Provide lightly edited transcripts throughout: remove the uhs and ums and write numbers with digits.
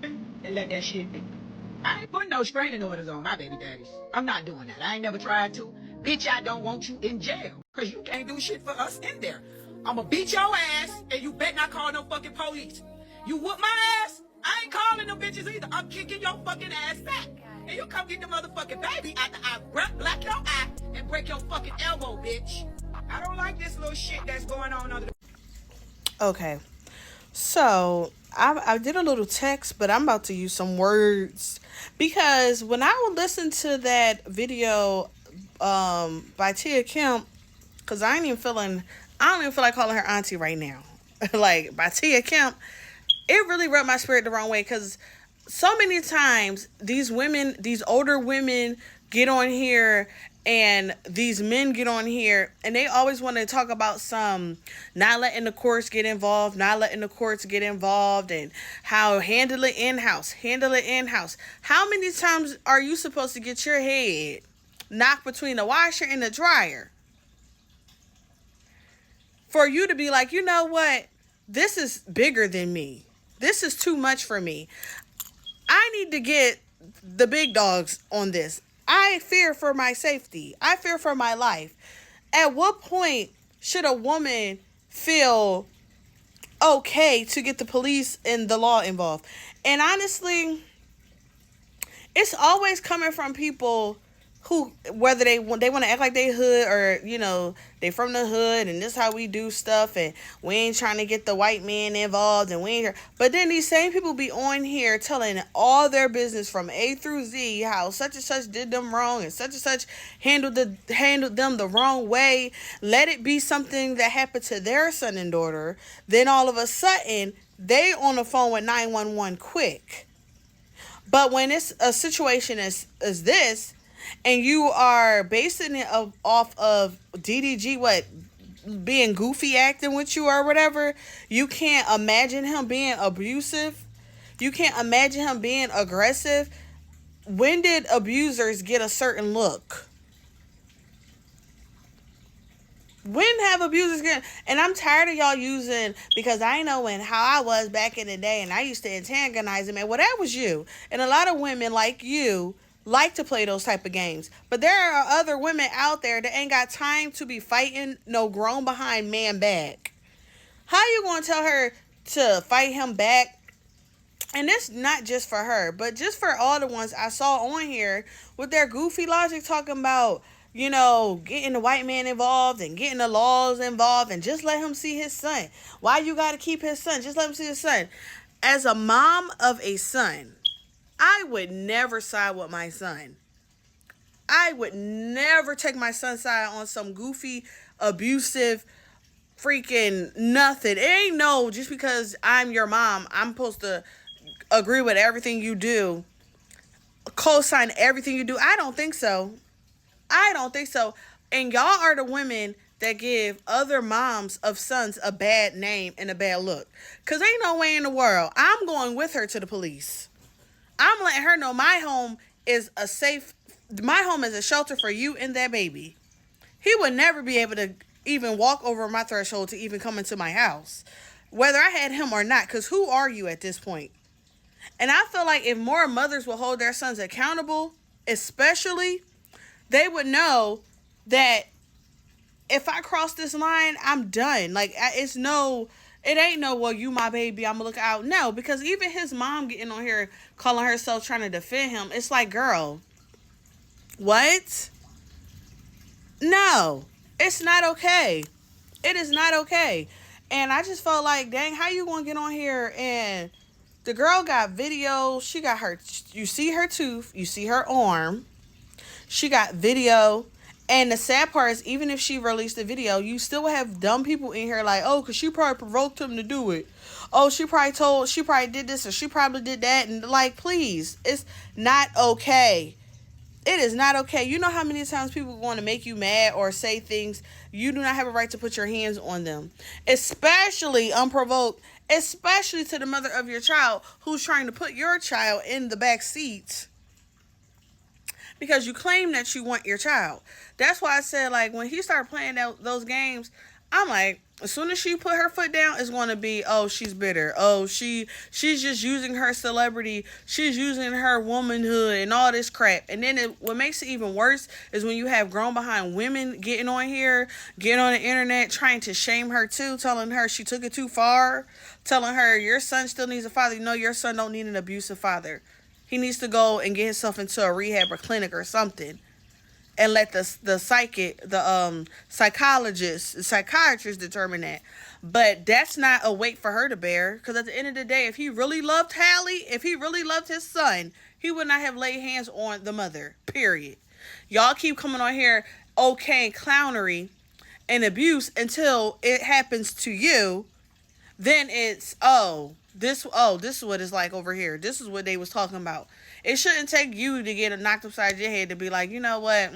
And let that shit be. I ain't putting no restraining orders on my baby daddies. I'm not doing that. I ain't never tried to. Bitch, I don't want you in jail. Cause you can't do shit for us in there. I'ma beat your ass and you bet not call no fucking police. You whoop my ass, I ain't calling them bitches either. I'm kicking your fucking ass back. And you come get the motherfucking baby after I black your eye and break your fucking elbow, bitch. I don't like this little shit that's going on under the... Okay. So I did a little text, but I'm about to use some words because when I would listen to that video by Tia Kemp, because I don't even feel like calling her auntie right now. Like by Tia Kemp, it really rubbed my spirit the wrong way because so many times these women, these older women get on here and these men get on here and they always want to talk about some not letting the courts get involved, and how handle it in-house. How many times are you supposed to get your head knocked between the washer and the dryer for you to be like, you know what? This is bigger than me. This is too much for me. I need to get the big dogs on this. I fear for my safety. I fear for my life. At what point should a woman feel okay to get the police and the law involved? And honestly, it's always coming from people who, whether they want to act like they hood or, you know, they from the hood and this is how we do stuff and we ain't trying to get the white man involved and we ain't. But then these same people be on here telling all their business from A through Z, how such and such did them wrong and such handled them the wrong way. Let it be something that happened to their son and daughter. Then all of a sudden they on the phone with 911 quick. But when it's a situation as this, and you are basing it off of DDG, being goofy acting with you or whatever, you can't imagine him being abusive. You can't imagine him being aggressive. When did abusers get a certain look? When have abusers get... And I'm tired of y'all using, because I know how I was back in the day and I used to antagonize him. And well, that was you. And a lot of women like you like to play those type of games. But there are other women out there that ain't got time to be fighting no grown behind man back. How you gonna tell her to fight him back? And it's not just for her, but just for all the ones I saw on here with their goofy logic talking about, you know, getting the white man involved and getting the laws involved and just let him see his son. Why you gotta keep his son? Just let him see his son. As a mom of a son, I would never side with my son. I would never take my son's side on some goofy, abusive, freaking nothing. It ain't no, just because I'm your mom, I'm supposed to agree with everything you do, co-sign everything you do. I don't think so. And y'all are the women that give other moms of sons a bad name and a bad look. Because ain't no way in the world I'm going with her to the police. I'm letting her know my home is a shelter for you and that baby. He would never be able to even walk over my threshold to even come into my house, whether I had him or not, because who are you at this point? And I feel like if more mothers will hold their sons accountable, especially, they would know that if I cross this line, I'm done. Like, it ain't no, well, you my baby, I'm gonna look out. No, because even his mom getting on here calling herself trying to defend him, it's like, girl, what? No, it's not okay. It is not okay. And I just felt like, dang, how you gonna get on here and the girl got video, she got her, you see her tooth, you see her arm, she got video. And the sad part is, even if she released the video, you still would have dumb people in here like, oh, because she probably provoked him to do it. Oh, she probably did this or she probably did that. And like, please, it's not okay. It is not okay. You know how many times people want to make you mad or say things, you do not have a right to put your hands on them. Especially unprovoked, especially to the mother of your child who's trying to put your child in the back seat because you claim that you want your child. That's why I said, like, when he started playing those games, I'm like, as soon as she put her foot down, it's going to be, oh, she's bitter. Oh, she's just using her celebrity. She's using her womanhood and all this crap. And then what makes it even worse is when you have grown behind women getting on here, getting on the internet, trying to shame her too, telling her she took it too far, telling her your son still needs a father. No, your son don't need an abusive father. He needs to go and get himself into a rehab or clinic or something, and let the psychologist, the psychiatrist determine that. But that's not a weight for her to bear, because at the end of the day, if he really loved HALLE, if he really loved his son, he would not have laid hands on the mother, period. Y'all keep coming on here okay clownery and abuse until it happens to you. Then it's, this is what it's like over here. This is what they was talking about. It shouldn't take you to get knocked upside your head to be like, you know what,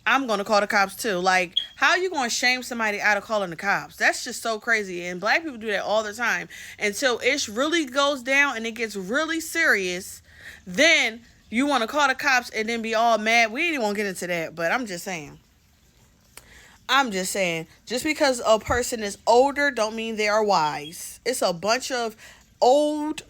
I'm going to call the cops too. Like, how are you going to shame somebody out of calling the cops? That's just so crazy. And black people do that all the time. Until it really goes down and it gets really serious, then you want to call the cops and then be all mad. We ain't want to get into that, but I'm just saying. Just because a person is older don't mean they are wise. It's a bunch of old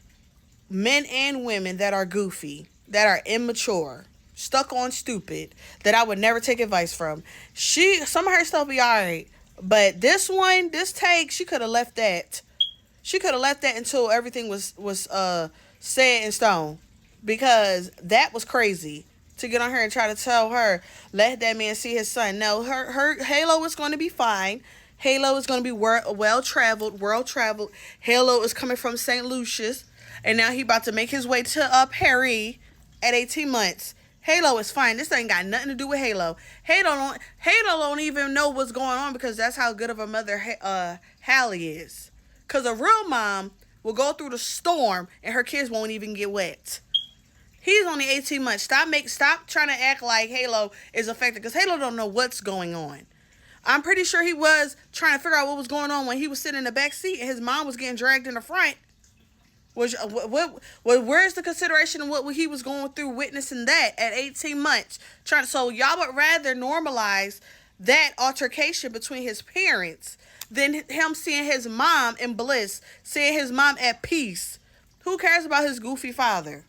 men and women that are goofy, that are immature, stuck on stupid, that I would never take advice from. Some of her stuff be alright, but this take, she could have left that. She could have left that until everything was set in stone, because that was crazy. To get on her and try to tell her, let that man see his son. No, her HALLE is going to be fine. HALLE is going to be world traveled. HALLE is coming from St. Lucia's, and now he about to make his way to Paris at 18 months. HALLE is fine. This ain't got nothing to do with HALLE. HALLE don't even know what's going on, because that's how good of a mother HALLE is. Because a real mom will go through the storm and her kids won't even get wet. He's only 18 months. Stop trying to act like HALLE is affected, because HALLE don't know what's going on. I'm pretty sure he was trying to figure out what was going on when he was sitting in the back seat and his mom was getting dragged in the front. Where's the consideration of what he was going through witnessing that at 18 months? So y'all would rather normalize that altercation between his parents than him seeing his mom in bliss, seeing his mom at peace. Who cares about his goofy father?